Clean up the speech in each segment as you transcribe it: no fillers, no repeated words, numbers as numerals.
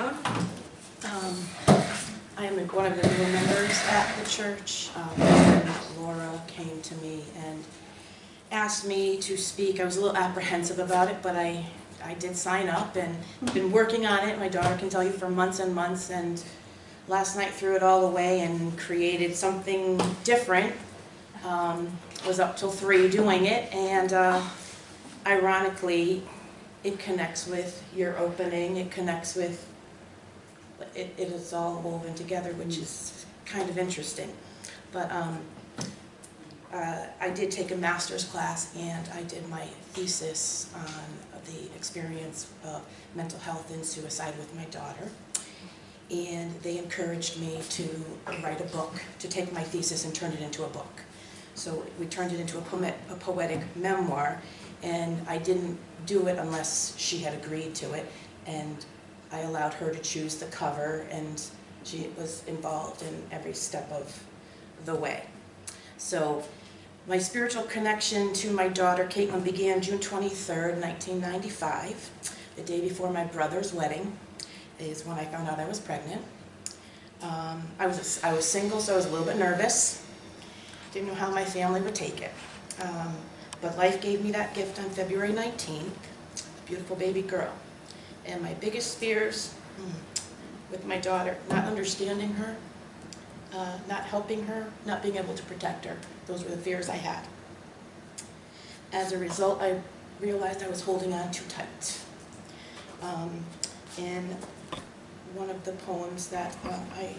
microphone. I am one of the newer members at the church. And Laura came to me and asked me to speak. I was a little apprehensive about it, but I did sign up and been working on it. My daughter can tell you for months and months, and last night threw it all away and created something different. Was up till 3 doing it, and ironically, it connects with your opening. It connects with it is all woven together, which is kind of interesting. But I did take a master's class, and I did my thesis on the experience of mental health and suicide with my daughter. And they encouraged me to write a book, to take my thesis and turn it into a book. So we turned it into a poetic memoir, and I didn't do it unless she had agreed to it. And I allowed her to choose the cover, and she was involved in every step of the way. So my spiritual connection to my daughter, Caitlin, began June 23rd, 1995. The day before my brother's wedding is when I found out I was pregnant. I was single, so I was a little bit nervous. Didn't know how my family would take it. But life gave me that gift on February 19th, a beautiful baby girl. And my biggest fears with my daughter, not understanding her, not helping her, not being able to protect her. Those were the fears I had. As a result, I realized I was holding on too tight. In one of the poems that I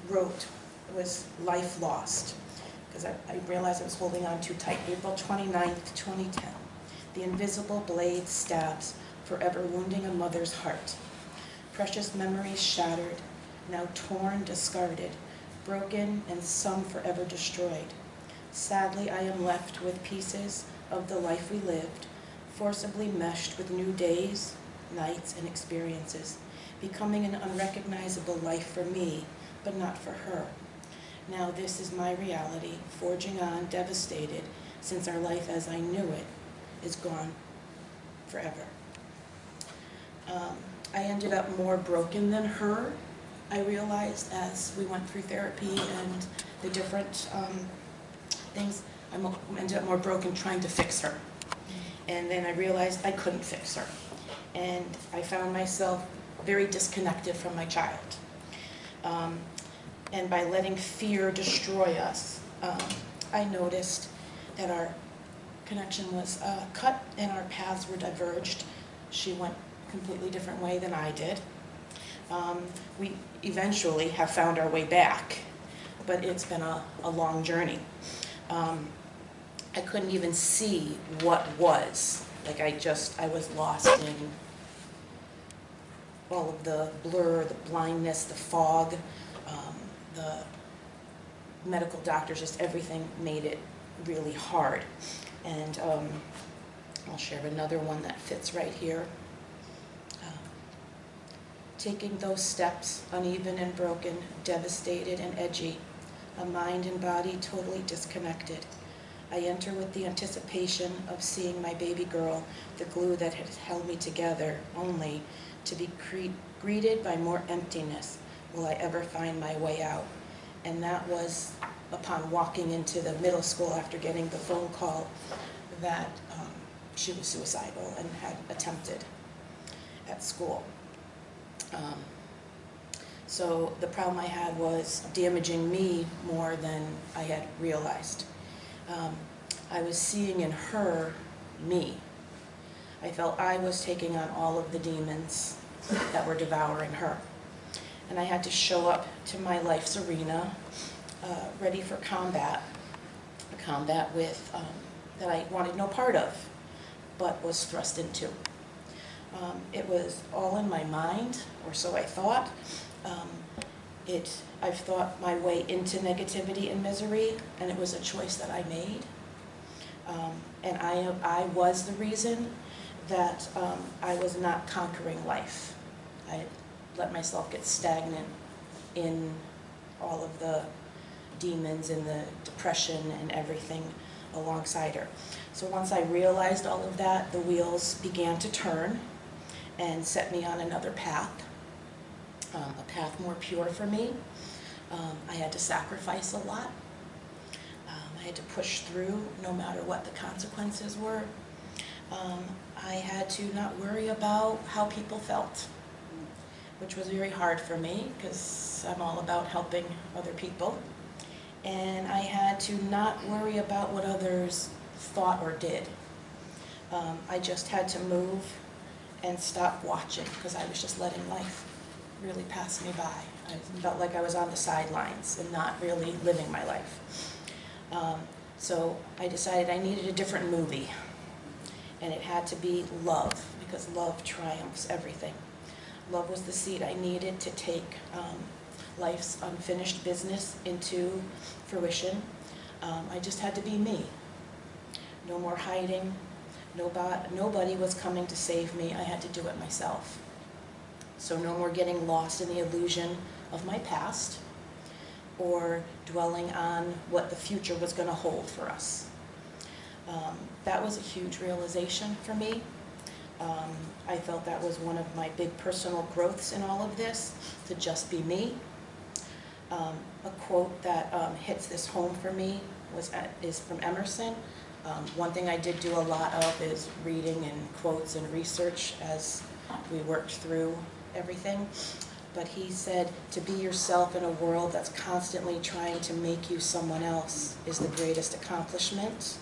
wrote was Life Lost, because I realized I was holding on too tight. April 29th, 2010. The invisible blade stabs, forever wounding a mother's heart. Precious memories shattered, now torn, discarded, broken, and some forever destroyed. Sadly, I am left with pieces of the life we lived, forcibly meshed with new days, nights, and experiences, becoming an unrecognizable life for me, but not for her. Now this is my reality, forging on, devastated, since our life as I knew it is gone forever. I ended up more broken than her, I realized, as we went through therapy and the different things. I ended up more broken trying to fix her. And then I realized I couldn't fix her. And I found myself very disconnected from my child. And by letting fear destroy us, I noticed that our connection was cut and our paths were diverged. She went a completely different way than I did. We eventually have found our way back, but it's been a long journey. I couldn't even see what was. Like I was lost in all of the blur, the blindness, the fog, the medical doctors, just everything made it really hard. And I'll share another one that fits right here. Taking those steps, uneven and broken, devastated and edgy, a mind and body totally disconnected. I enter with the anticipation of seeing my baby girl, the glue that had held me together, only to be greeted by more emptiness. Will I ever find my way out? And that was upon walking into the middle school after getting the phone call that she was suicidal and had attempted at school. So the problem I had was damaging me more than I had realized. I was seeing in her me. I felt I was taking on all of the demons that were devouring her. And I had to show up to my life's arena, ready for combat, a combat with that I wanted no part of, but was thrust into. It was all in my mind, or so I thought. I've thought my way into negativity and misery, and it was a choice that I made. And I was the reason that I was not conquering life. I let myself get stagnant in all of the demons and the depression and everything alongside her. So once I realized all of that, the wheels began to turn, and set me on another path, a path more pure for me. I had to sacrifice a lot. I had to push through no matter what the consequences were. I had to not worry about how people felt, which was very hard for me because I'm all about helping other people. And I had to not worry about what others thought or did. I just had to move and stop watching because I was just letting life really pass me by. I felt like I was on the sidelines and not really living my life. So I decided I needed a different movie, and it had to be love, because love triumphs everything. Love was the seed I needed to take life's unfinished business into fruition. I just had to be me. No more hiding. Nobody was coming to save me. I had to do it myself. So no more getting lost in the illusion of my past or dwelling on what the future was going to hold for us. That was a huge realization for me. I felt that was one of my big personal growths in all of this, to just be me. A quote that hits this home for me is from Emerson. One thing I did do a lot of is reading and quotes and research as we worked through everything. But he said, to be yourself in a world that's constantly trying to make you someone else is the greatest accomplishment.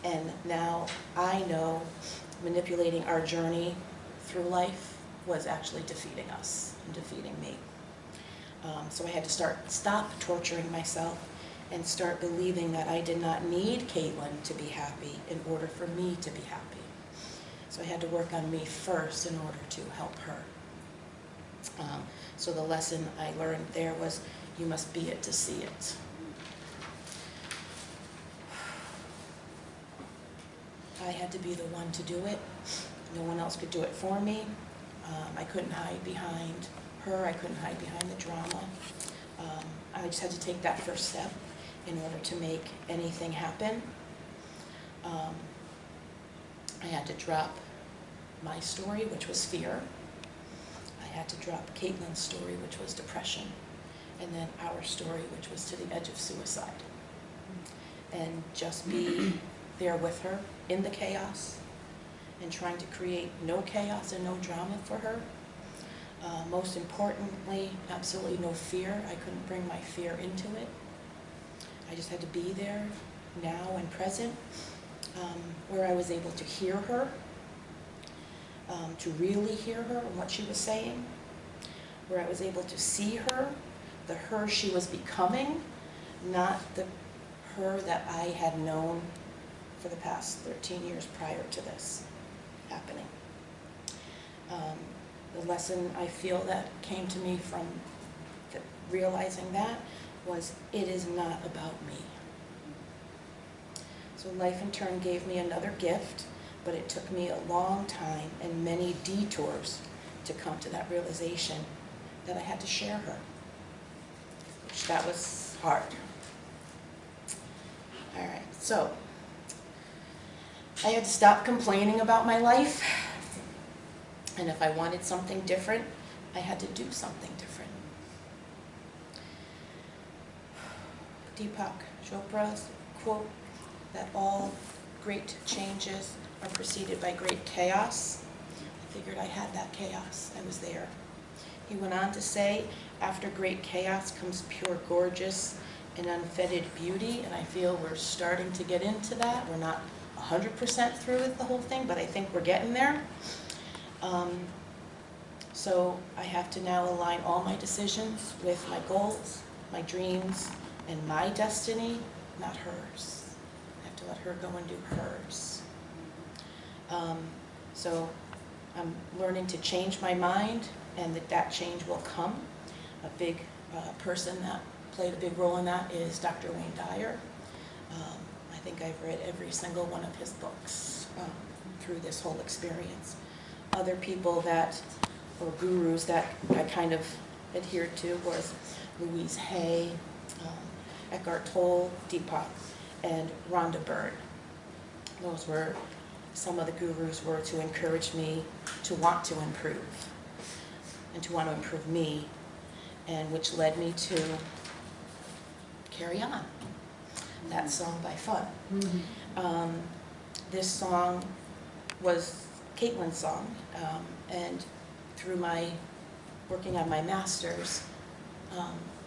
And now I know manipulating our journey through life was actually defeating us and defeating me. So I had to stop torturing myself and start believing that I did not need Caitlin to be happy in order for me to be happy. So I had to work on me first in order to help her. So the lesson I learned there was, you must be it to see it. I had to be the one to do it. No one else could do it for me. I couldn't hide behind her. I couldn't hide behind the drama. I just had to take that first step in order to make anything happen. I had to drop my story, which was fear. I had to drop Caitlin's story, which was depression, and then our story, which was to the edge of suicide. And just be there with her in the chaos and trying to create no chaos and no drama for her. Most importantly, absolutely no fear. I couldn't bring my fear into it. I just had to be there, now and present, where I was able to hear her, to really hear her and what she was saying, where I was able to see her, the her she was becoming, not the her that I had known for the past 13 years prior to this happening. The lesson I feel that came to me from realizing that was, it is not about me. So life in turn gave me another gift, but it took me a long time and many detours to come to that realization that I had to share her, which that was hard. All right, so I had to stop complaining about my life, and if I wanted something different, I had to do something different. Deepak Chopra's quote that all great changes are preceded by great chaos. I figured I had that chaos. I was there. He went on to say, after great chaos comes pure, gorgeous, and unfettered beauty, and I feel we're starting to get into that. We're not 100% through with the whole thing, but I think we're getting there. So I have to now align all my decisions with my goals, my dreams, and my destiny, not hers. I have to let her go and do hers. So I'm learning to change my mind, and that change will come. A big person that played a big role in that is Dr. Wayne Dyer. I think I've read every single one of his books through this whole experience. Other people or gurus that I kind of adhered to was Louise Hay, Eckhart Tolle, Deepak, and Rhonda Byrne. Those were some of the gurus were to encourage me to want to improve and to want to improve me, and which led me to Carry On, that song by Fun. This song was Caitlin's song, and through my working on my master's,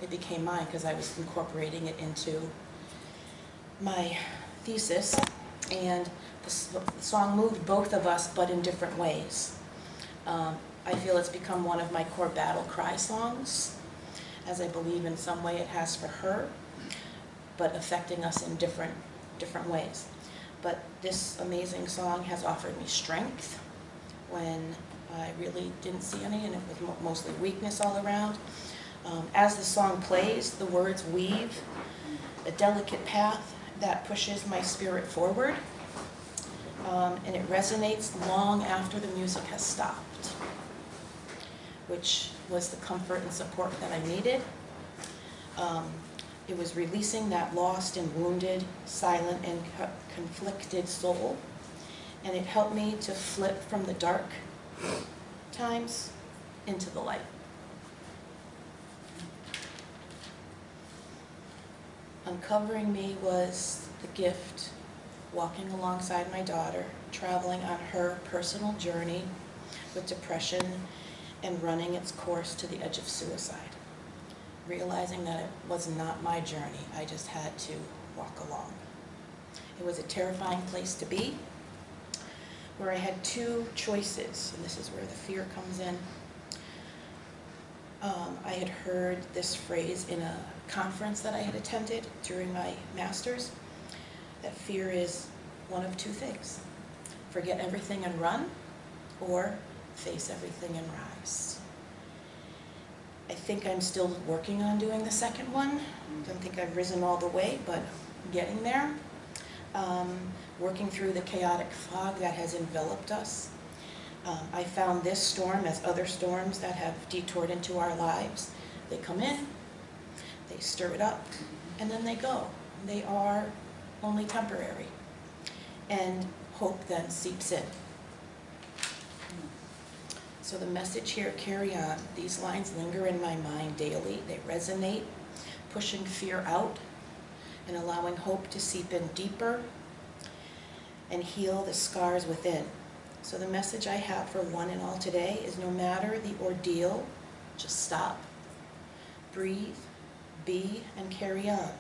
it became mine because I was incorporating it into my thesis, and the song moved both of us, but in different ways. I feel it's become one of my core battle cry songs, as I believe in some way it has for her, but affecting us in different ways. But this amazing song has offered me strength when I really didn't see any, and it was mostly weakness all around. As the song plays, the words weave a delicate path that pushes my spirit forward, and it resonates long after the music has stopped, which was the comfort and support that I needed. It was releasing that lost and wounded, silent and conflicted soul, and it helped me to flip from the dark times into the light. Uncovering me was the gift, walking alongside my daughter, traveling on her personal journey with depression and running its course to the edge of suicide. Realizing that it was not my journey, I just had to walk along. It was a terrifying place to be, where I had two choices, and this is where the fear comes in. I had heard this phrase in a conference that I had attended during my master's, that fear is one of two things: forget everything and run, or face everything and rise. I think I'm still working on doing the second one. Don't think I've risen all the way, but getting there. Working through the chaotic fog that has enveloped us. I found this storm, as other storms that have detoured into our lives. They come in, they stir it up, and then they go. They are only temporary. And hope then seeps in. So the message here, carry on. These lines linger in my mind daily. They resonate, pushing fear out and allowing hope to seep in deeper and heal the scars within. So the message I have for one and all today is, no matter the ordeal, just stop, breathe, be, and carry on.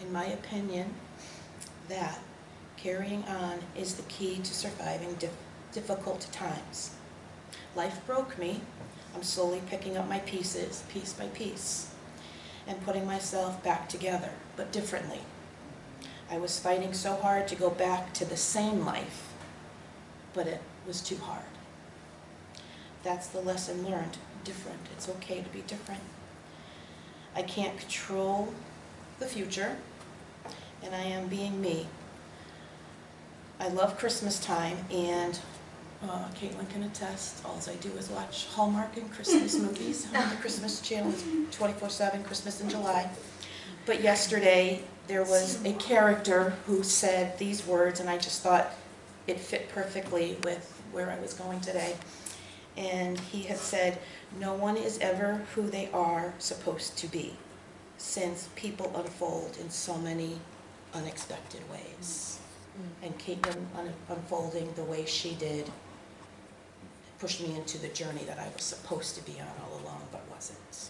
In my opinion, that carrying on is the key to surviving difficult times. Life broke me. I'm slowly picking up my pieces, piece by piece, and putting myself back together, but differently. I was fighting so hard to go back to the same life, but it was too hard. That's the lesson learned. Different. It's okay to be different. I can't control the future, and I am being me. I love Christmas time, and Caitlin can attest, all I do is watch Hallmark and Christmas movies on the Christmas channel. It's 24/7, Christmas in July. But yesterday, there was a character who said these words, and I just thought it fit perfectly with where I was going today. And he had said, no one is ever who they are supposed to be, since people unfold in so many unexpected ways. And Caitlin unfolding the way she did pushed me into the journey that I was supposed to be on all along, but wasn't.